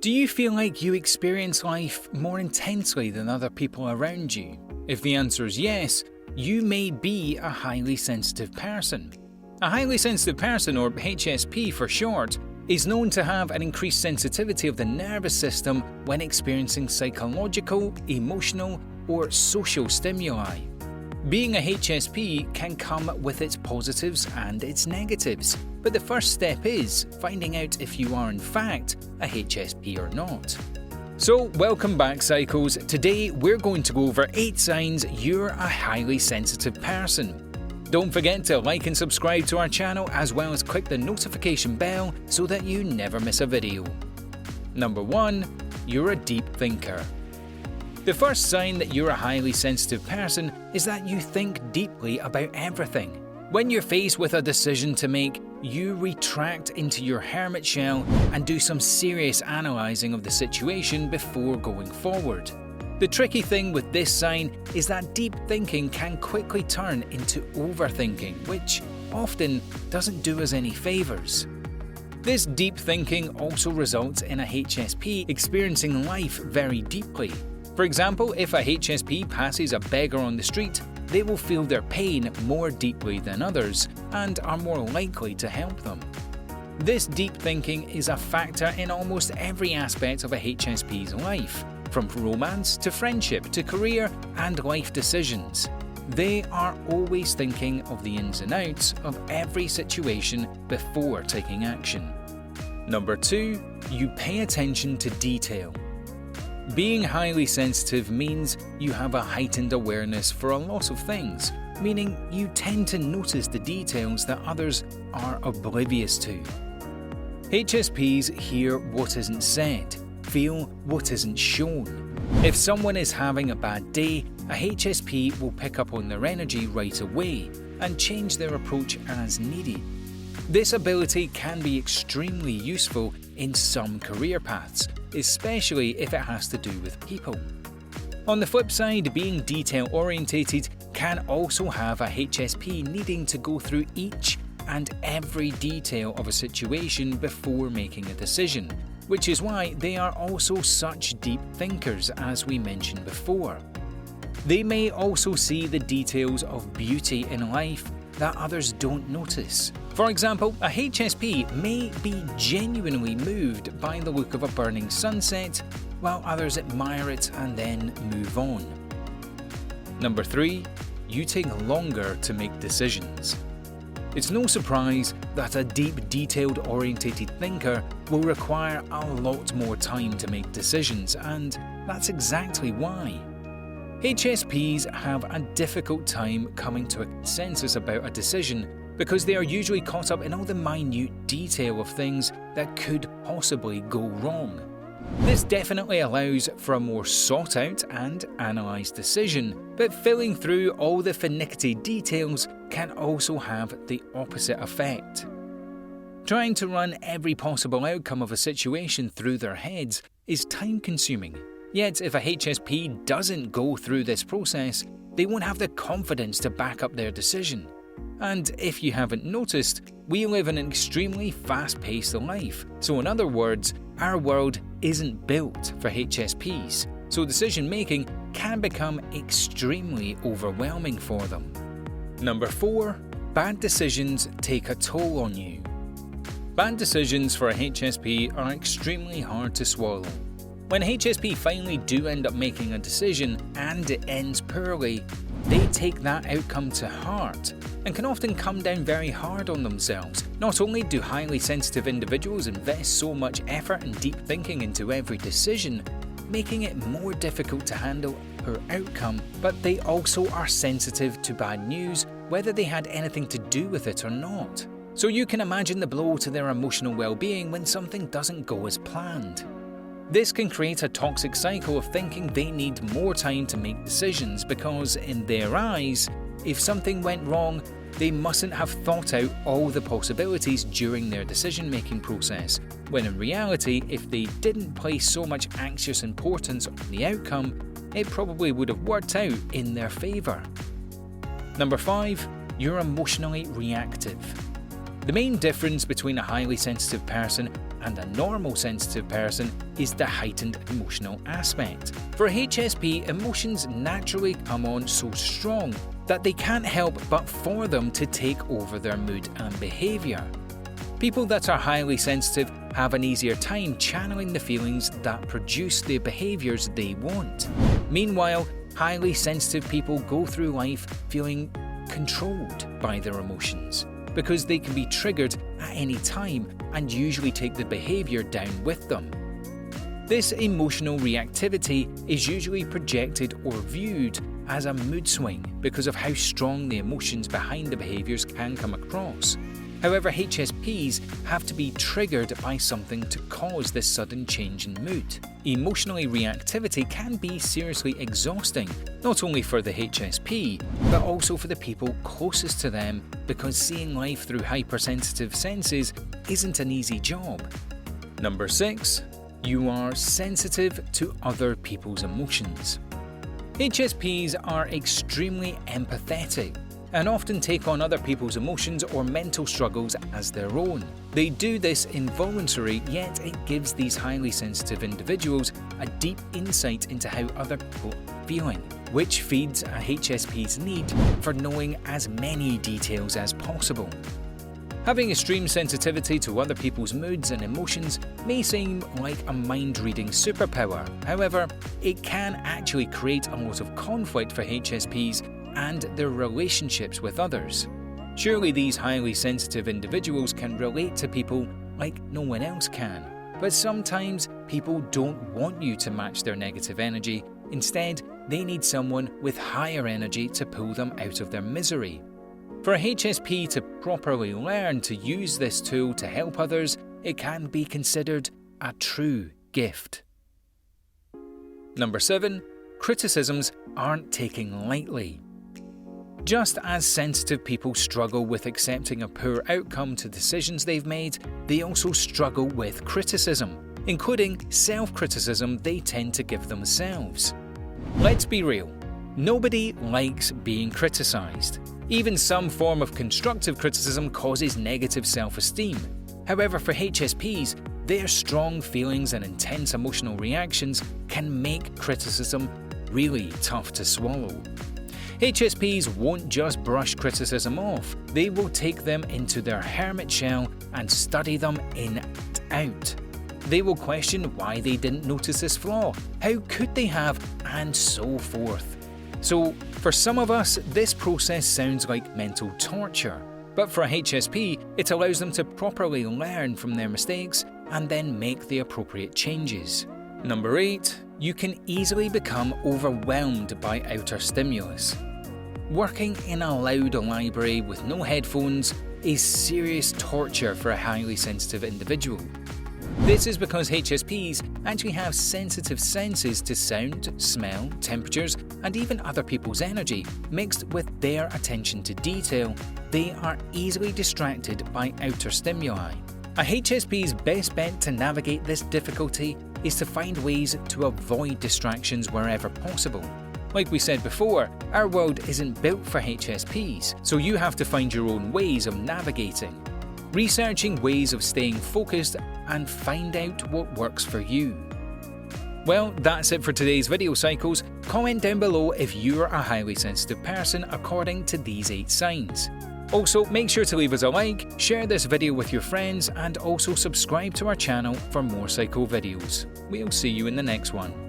Do you feel like you experience life more intensely than other people around you? If the answer is yes, you may be a highly sensitive person. A highly sensitive person, or HSP for short, is known to have an increased sensitivity of the nervous system when experiencing psychological, emotional, or social stimuli. Being a HSP can come with its positives and its negatives, but the first step is finding out if you are in fact a HSP or not. So, welcome back, Psychos. Today we're going to go over 8 signs you're a highly sensitive person. Don't forget to like and subscribe to our channel, as well as click the notification bell so that you never miss a video. Number 1. You're a deep thinker. The first sign that you're a highly sensitive person is that you think deeply about everything. When you're faced with a decision to make, you retract into your hermit shell and do some serious analysing of the situation before going forward. The tricky thing with this sign is that deep thinking can quickly turn into overthinking, which often doesn't do us any favours. This deep thinking also results in a HSP experiencing life very deeply. For example, if a HSP passes a beggar on the street, they will feel their pain more deeply than others and are more likely to help them. This deep thinking is a factor in almost every aspect of a HSP's life, from romance to friendship to career and life decisions. They are always thinking of the ins and outs of every situation before taking action. Number 2. You pay attention to detail. Being highly sensitive means you have a heightened awareness for a lot of things, meaning you tend to notice the details that others are oblivious to. HSPs hear what isn't said, feel what isn't shown. If someone is having a bad day, a HSP will pick up on their energy right away and change their approach as needed. This ability can be extremely useful in some career paths, especially if it has to do with people. On the flip side, being detail-orientated can also have a HSP needing to go through each and every detail of a situation before making a decision, which is why they are also such deep thinkers, as we mentioned before. They may also see the details of beauty in life that others don't notice. For example, a HSP may be genuinely moved by the look of a burning sunset, while others admire it and then move on. Number 3. You take longer to make decisions. It's no surprise that a deep, detailed-orientated thinker will require a lot more time to make decisions, and that's exactly why. HSPs have a difficult time coming to a consensus about a decision because they are usually caught up in all the minute detail of things that could possibly go wrong. This definitely allows for a more sought-out and analysed decision, but filling through all the finicky details can also have the opposite effect. Trying to run every possible outcome of a situation through their heads is time-consuming. Yet, if a HSP doesn't go through this process, they won't have the confidence to back up their decision. And if you haven't noticed, we live in an extremely fast-paced life. So in other words, our world isn't built for HSPs, so decision-making can become extremely overwhelming for them. Number 4. Bad decisions take a toll on you. Bad decisions for a HSP are extremely hard to swallow. When HSP finally do end up making a decision and it ends poorly, they take that outcome to heart and can often come down very hard on themselves. Not only do highly sensitive individuals invest so much effort and deep thinking into every decision, making it more difficult to handle a poor outcome, but they also are sensitive to bad news, whether they had anything to do with it or not. So you can imagine the blow to their emotional well-being when something doesn't go as planned. This can create a toxic cycle of thinking they need more time to make decisions because, in their eyes, if something went wrong, they mustn't have thought out all the possibilities during their decision-making process, when in reality, if they didn't place so much anxious importance on the outcome, it probably would have worked out in their favour. Number 5. You're emotionally reactive. The main difference between a highly sensitive person and a normal sensitive person is the heightened emotional aspect. For a HSP, emotions naturally come on so strong that they can't help but for them to take over their mood and behaviour. People that are highly sensitive have an easier time channeling the feelings that produce the behaviours they want. Meanwhile, highly sensitive people go through life feeling controlled by their emotions, because they can be triggered at any time and usually take the behaviour down with them. This emotional reactivity is usually projected or viewed as a mood swing because of how strong the emotions behind the behaviours can come across. However, HSPs have to be triggered by something to cause this sudden change in mood. Emotional reactivity can be seriously exhausting, not only for the HSP, but also for the people closest to them, because seeing life through hypersensitive senses isn't an easy job. Number 6. You are sensitive to other people's emotions. HSPs are extremely empathetic and often take on other people's emotions or mental struggles as their own. They do this involuntarily, yet it gives these highly sensitive individuals a deep insight into how other people are feeling, which feeds a HSP's need for knowing as many details as possible. Having extreme sensitivity to other people's moods and emotions may seem like a mind-reading superpower. However, it can actually create a lot of conflict for HSPs and their relationships with others. Surely these highly sensitive individuals can relate to people like no one else can, but sometimes people don't want you to match their negative energy. Instead, they need someone with higher energy to pull them out of their misery. For a HSP to properly learn to use this tool to help others, it can be considered a true gift. Number 7. Criticisms aren't taken lightly. Just as sensitive people struggle with accepting a poor outcome to decisions they've made, they also struggle with criticism, including self-criticism they tend to give themselves. Let's be real, nobody likes being criticised. Even some form of constructive criticism causes negative self-esteem. However, for HSPs, their strong feelings and intense emotional reactions can make criticism really tough to swallow. HSPs won't just brush criticism off, they will take them into their hermit shell and study them in and out. They will question why they didn't notice this flaw, how could they have, and so forth. So, for some of us, this process sounds like mental torture, but for a HSP, it allows them to properly learn from their mistakes and then make the appropriate changes. Number 8. You can easily become overwhelmed by outer stimulus. Working in a loud library with no headphones is serious torture for a highly sensitive individual. This is because HSPs actually have sensitive senses to sound, smell, temperatures, and even other people's energy. Mixed with their attention to detail, they are easily distracted by outer stimuli. A HSP's best bet to navigate this difficulty is to find ways to avoid distractions wherever possible. Like we said before, our world isn't built for HSPs, so you have to find your own ways of navigating. Researching ways of staying focused and find out what works for you. Well, that's it for today's video, Psychos. Comment down below if you're a highly sensitive person according to these 8 signs. Also, make sure to leave us a like, share this video with your friends, and also subscribe to our channel for more Psycho videos. We'll see you in the next one.